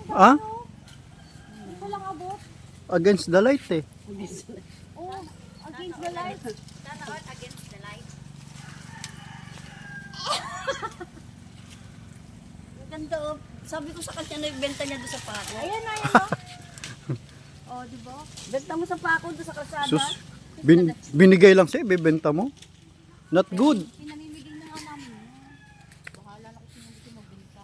Ah? Ito lang abot. Against the light eh. Oh, against the light. Sana all against the light. Ang ganda oh. Sabi ko sa kanya na ibenta niya doon sa pako. Ayan na, ayan o. Oh, di ba? Benta mo sa pako doon sa kalsada. Sus, binigay lang sa'yo, bibenta mo. Not good. Pinamimigay na nga namin. Bahala na kung sino gusto magbenta.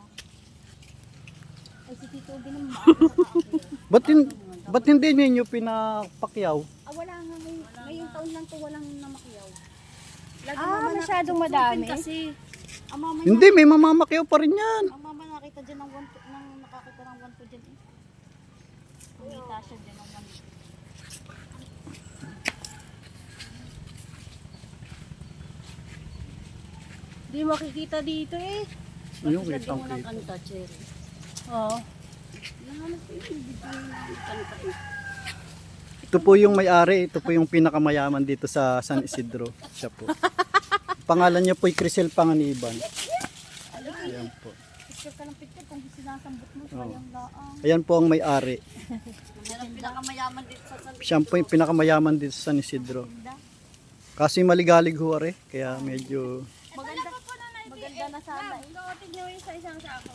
Ay, si Tito din ang Ba't hindi ninyo pinapakyaw? wala nga ngayong taon lang to walang namakiyaw. Lagi masyadong madami. madami. Kasi, ang mama Hindi, may mamamakyaw pa rin yan. ang mama nakita dyan ng nakakita ng 1 po dyan eh. Kumita siya dyan ng 1. Di makikita dito eh. Ayun, Lagyan kitang mo ng kita. kanta, Cherry. Oo. Nahanap ko yung video ng kanta eh. Ito po yung may-ari, ito po yung pinakamayaman dito sa San Isidro. Siya po. Pangalan niya po ay Crisel Panganiban. Ayan po. Picture ka ng picture kung sinasambot mo sayang laang. Ayan po ang may-ari. Yan ang pinakamayaman dito sa San Siya po yung pinakamayaman dito sa San Isidro. Kasi maligalig ho are, kaya medyo... Maganda na sana. Tingnan mo yung sa isang sako.